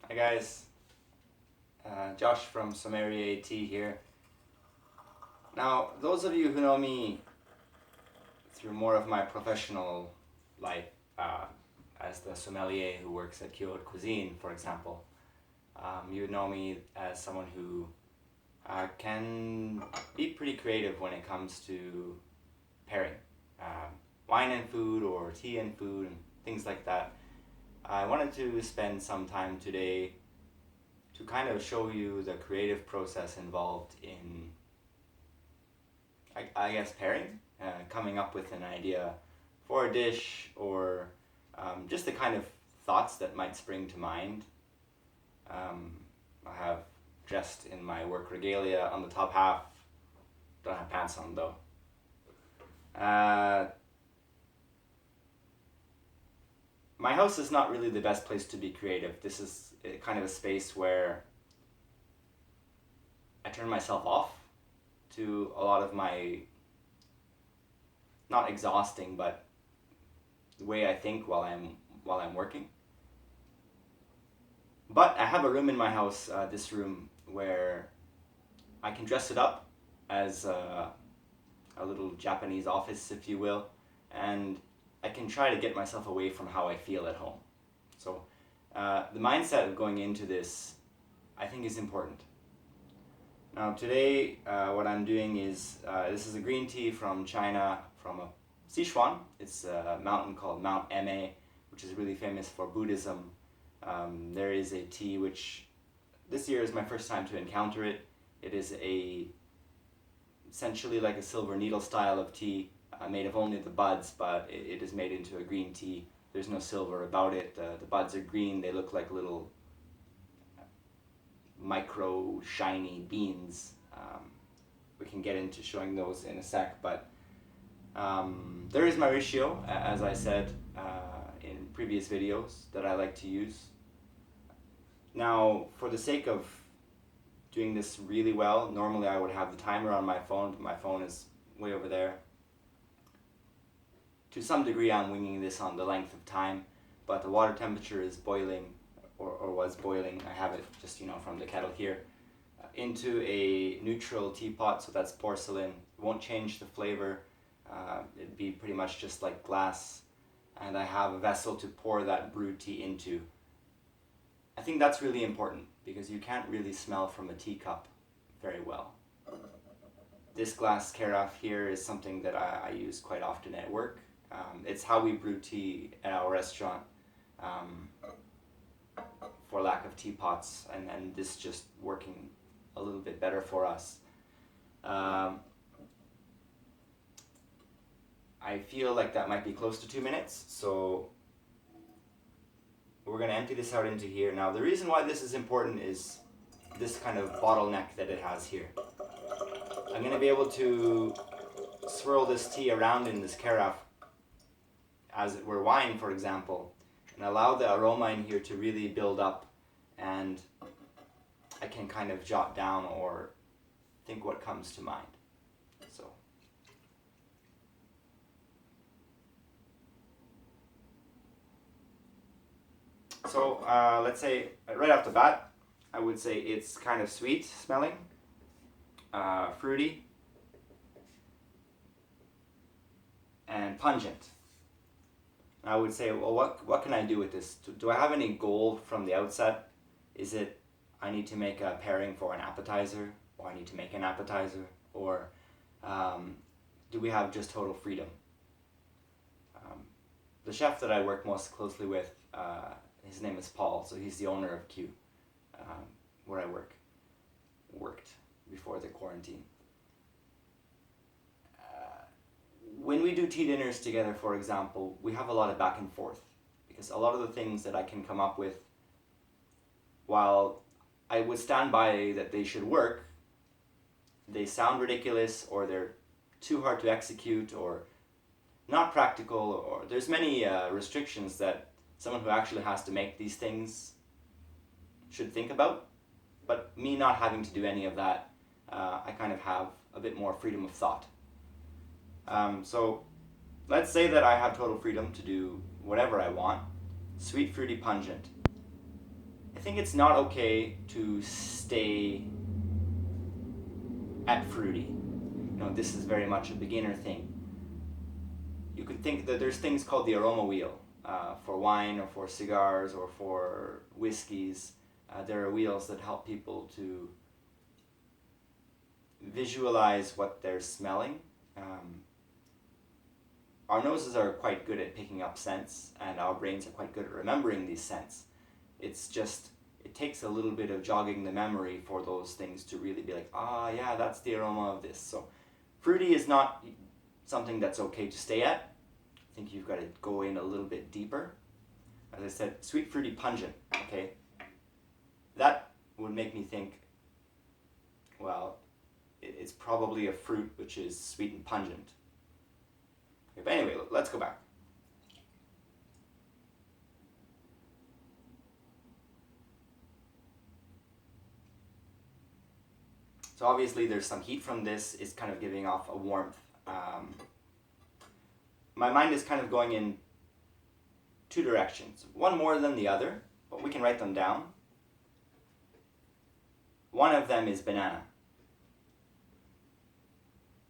Hi guys, Josh from Sommelier AT here. Now, those of you who know me through more of my professional life, as the sommelier who works at Kyoto Cuisine, for example, you would know me as someone who can be pretty creative when it comes to pairing wine and food or tea and food and things like that. I wanted to spend some time today to kind of show you the creative process involved in, I guess, pairing, coming up with an idea for a dish or just the kind of thoughts that might spring to mind. I have dressed in my work regalia on the top half, don't have pants on though. My house is not really the best place to be creative. This is kind of a space where I turn myself off to a lot of my, not exhausting, but the way I think while I'm working. But I have a room in my house, this room, where I can dress it up as a little Japanese office, if you will, and I can try to get myself away from how I feel at home. So the mindset of going into this, I think, is important. Now today, what I'm doing is, this is a green tea from China, from a Sichuan. It's a mountain called Mount Ma, which is really famous for Buddhism. There is a tea which, this year is my first time to encounter it. It is essentially like a silver needle style of tea, made of only the buds, but it is made into a green tea. There's no silver about it. The buds are green. They look like little micro shiny beans. We can get into showing those in a sec, but there is my ratio, as I said in previous videos, that I like to use. Now, for the sake of doing this really well, normally I would have the timer on my phone, but my phone is way over there. To some degree I'm winging this on the length of time, but the water temperature is boiling, or was boiling. I have it just, from the kettle here, into a neutral teapot, so that's porcelain. It won't change the flavor. It'd be pretty much just like glass, and I have a vessel to pour that brewed tea into. I think that's really important because you can't really smell from a teacup very well. This glass carafe here is something that I use quite often at work. It's how we brew tea at our restaurant, for lack of teapots, and this just working a little bit better for us. I feel like that might be close to 2 minutes, so we're going to empty this out into here. Now, the reason why this is important is this kind of bottleneck that it has here. I'm going to be able to swirl this tea around in this carafe as it were wine, for example, and allow the aroma in here to really build up, and I can kind of jot down or think what comes to mind. So let's say right off the bat, I would say it's kind of sweet smelling, fruity, and pungent. I would say, well, what can I do with this? Do I have any goal from the outset? Is it I need to make a pairing for an appetizer, or I need to make an appetizer, or do we have just total freedom? The chef that I work most closely with, his name is Paul, so he's the owner of Q, where I worked before the quarantine. When we do tea dinners together, for example, we have a lot of back and forth, because a lot of the things that I can come up with, while I would stand by that they should work, they sound ridiculous, or they're too hard to execute, or not practical, or there's many restrictions that someone who actually has to make these things should think about. But me not having to do any of that, I kind of have a bit more freedom of thought. So let's say that I have total freedom to do whatever I want. Sweet, fruity, pungent. I think it's not okay to stay at fruity. This is very much a beginner thing. You could think that there's things called the aroma wheel for wine or for cigars or for whiskeys. There are wheels that help people to visualize what they're smelling. Our noses are quite good at picking up scents, and our brains are quite good at remembering these scents. It's just, it takes a little bit of jogging the memory for those things to really be like, yeah, that's the aroma of this. So fruity is not something that's okay to stay at. I think you've got to go in a little bit deeper. As I said, sweet, fruity, pungent, okay? That would make me think, well, it's probably a fruit which is sweet and pungent. Okay, but anyway, let's go back. So obviously there's some heat from this. It's kind of giving off a warmth. My mind is kind of going in two directions. One more than the other, but we can write them down. One of them is banana.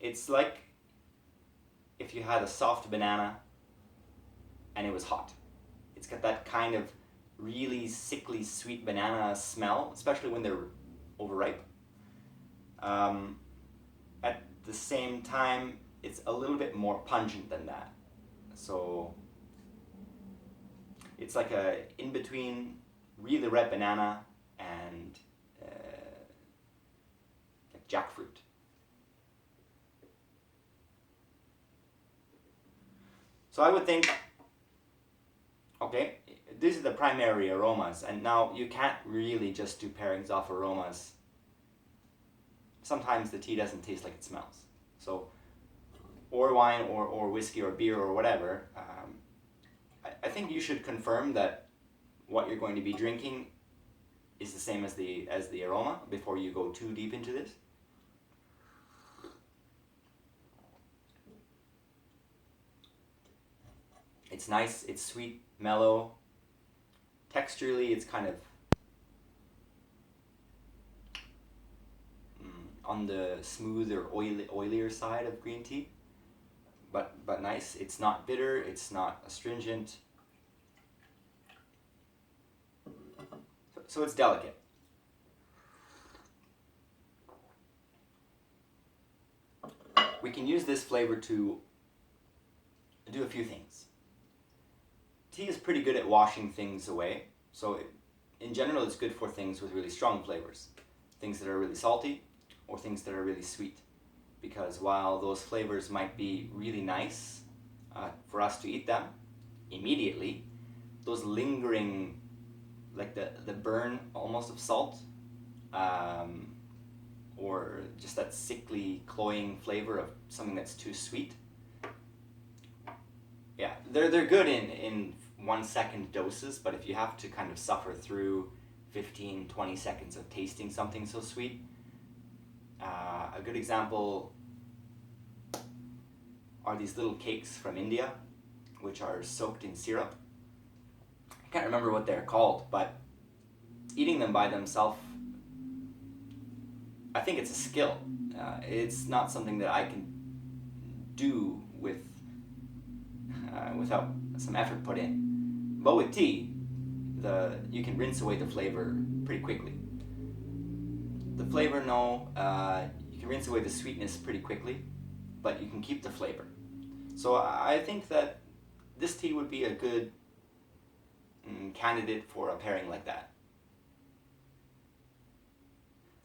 It's like if you had a soft banana and it was hot. It's got that kind of really sickly sweet banana smell, especially when they're overripe. At the same time, it's a little bit more pungent than that. So it's like a in between really red banana and like jackfruit. So I would think, okay, these are the primary aromas, and now you can't really just do pairings off aromas. Sometimes the tea doesn't taste like it smells. So, or wine or whiskey or beer or whatever, I think you should confirm that what you're going to be drinking is the same as the aroma before you go too deep into this. It's nice, it's sweet, mellow. Texturally, it's kind of on the smoother, oilier side of green tea, but nice. It's not bitter, it's not astringent. So it's delicate. We can use this flavor to do a few things. Tea is pretty good at washing things away, so in general it's good for things with really strong flavors. Things that are really salty or things that are really sweet. Because while those flavors might be really nice for us to eat them immediately, those lingering, like the burn almost of salt, or just that sickly, cloying flavor of something that's too sweet, yeah, they're good in 1 second doses, but if you have to kind of suffer through 15-20 seconds of tasting something so sweet, a good example are these little cakes from India, which are soaked in syrup. I can't remember what they're called, but eating them by themselves, I think it's a skill. It's not something that I can do without some effort put in. But with tea, you can rinse away the flavor pretty quickly. The flavor, no, you can rinse away the sweetness pretty quickly, but you can keep the flavor. So I think that this tea would be a good candidate for a pairing like that.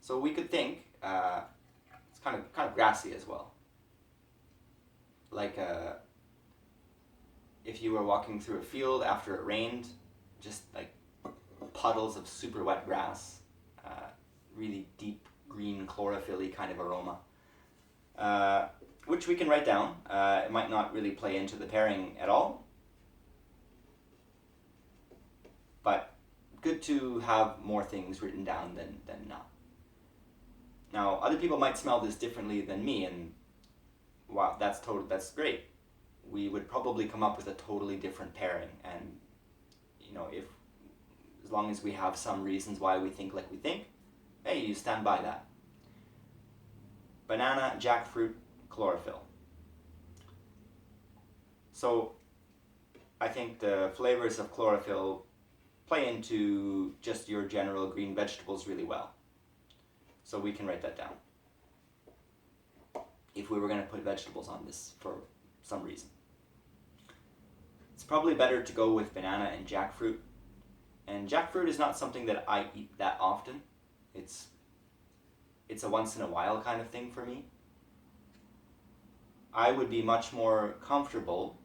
So we could think it's kind of grassy as well. Like if you were walking through a field after it rained, just like puddles of super wet grass, really deep green chlorophyll-y kind of aroma, which we can write down. It might not really play into the pairing at all, but good to have more things written down than not. Now, other people might smell this differently than me, and wow, that's great. We would probably come up with a totally different pairing, and if as long as we have some reasons why we think like we think, hey, you stand by that. Banana, jackfruit, chlorophyll. So I think the flavors of chlorophyll play into just your general green vegetables really well. So we can write that down if we were going to put vegetables on this for some reason. It's probably better to go with banana and jackfruit. And jackfruit is not something that I eat that often. It's a once in a while kind of thing for me. I would be much more comfortable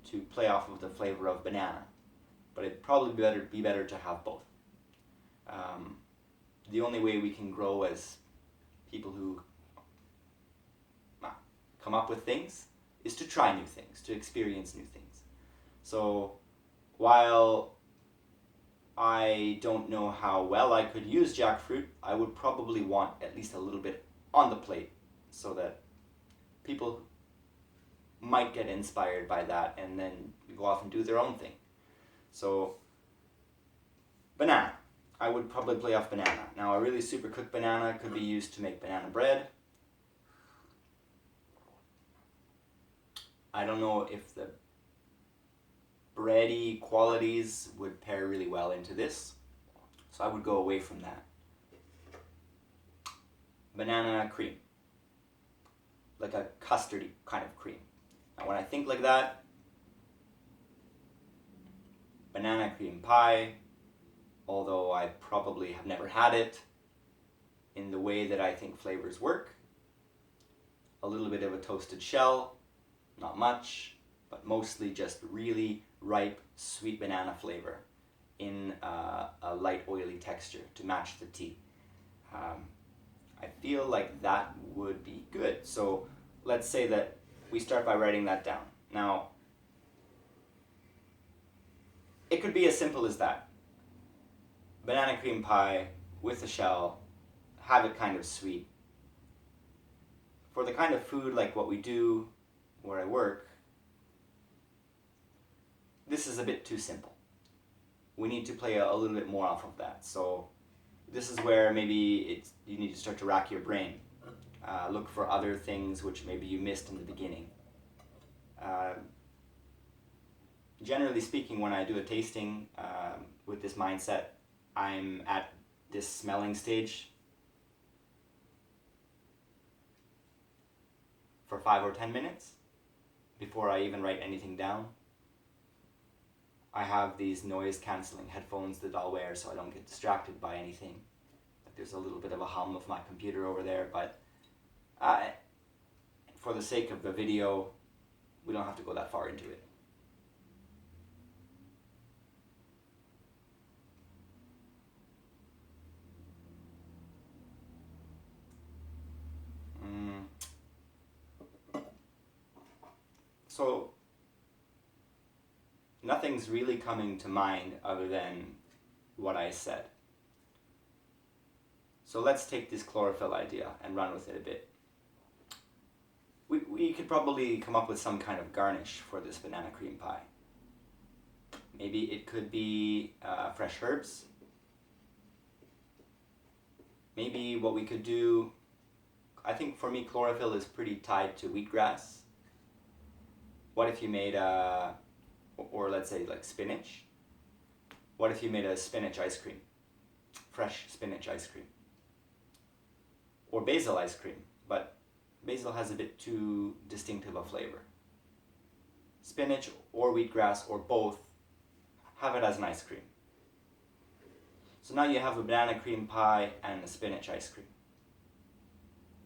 to play off of the flavor of banana, but it'd probably be better to have both. The only way we can grow as people who come up with things is to try new things, to experience new things. So while I don't know how well I could use jackfruit, I would probably want at least a little bit on the plate so that people might get inspired by that and then go off and do their own thing. So banana. I would probably play off banana. Now a really super cooked banana could be used to make banana bread. I don't know if the bready qualities would pair really well into this, so I would go away from that. Banana cream, like a custardy kind of cream. Now when I think like that, banana cream pie, although I probably have never had it in the way that I think flavors work. A little bit of a toasted shell, not much, but mostly just really ripe, sweet banana flavor in a light, oily texture to match the tea. I feel like that would be good. So let's say that we start by writing that down. Now, it could be as simple as that. Banana cream pie with a shell, have it kind of sweet. For the kind of food like what we do where I work, this is a bit too simple. We need to play a little bit more off of that. So this is where maybe you need to start to rack your brain. Look for other things which maybe you missed in the beginning. Generally speaking, when I do a tasting with this mindset, I'm at this smelling stage for 5 or 10 minutes before I even write anything down. I have these noise cancelling headphones that I'll wear so I don't get distracted by anything. Like there's a little bit of a hum of my computer over there, but for the sake of the video, we don't have to go that far into it. So nothing's really coming to mind other than what I said. So let's take this chlorophyll idea and run with it a bit. We could probably come up with some kind of garnish for this banana cream pie. Maybe it could be fresh herbs. Maybe what we could do, I think for me chlorophyll is pretty tied to wheatgrass. What if you made or let's say like spinach? What if you made a spinach ice cream? Fresh spinach ice cream. Or basil ice cream, but basil has a bit too distinctive a flavor. Spinach or wheatgrass or both, have it as an ice cream. So now you have a banana cream pie and a spinach ice cream.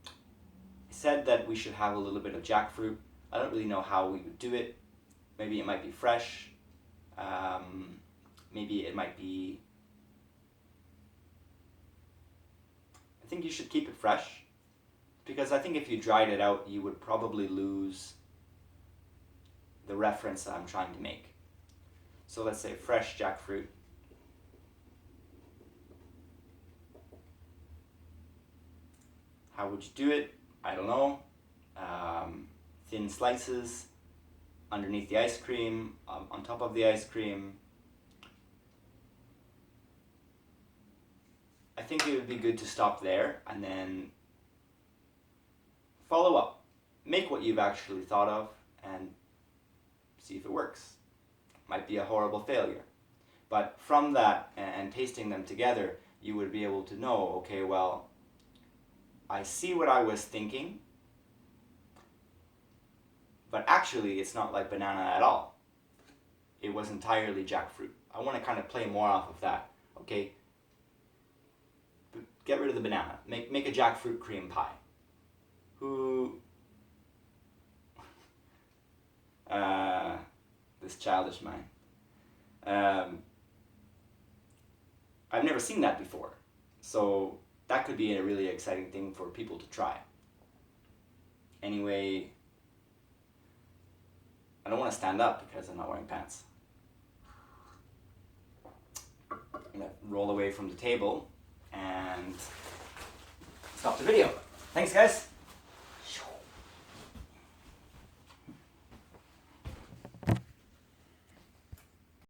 I said that we should have a little bit of jackfruit. I don't really know how we would do it. Maybe it might be fresh. Maybe it might be... I think you should keep it fresh, because I think if you dried it out, you would probably lose the reference that I'm trying to make. So let's say fresh jackfruit. How would you do it? I don't know. Thin slices underneath the ice cream, on top of the ice cream. think it would be good to stop there and then follow up. Make what you've actually thought of and see if it works. Might be a horrible failure. But from that and tasting them together, you would be able to know, okay, well, I see what I was thinking, but actually it's not like banana at all. It was entirely jackfruit. I want to kind of play more off of that, okay? Get rid of the banana. Make a jackfruit cream pie. Who... this childish mind. I've never seen that before. So that could be a really exciting thing for people to try. Anyway, I don't want to stand up because I'm not wearing pants. I'm going to roll away from the table and stop the video. Thanks, guys.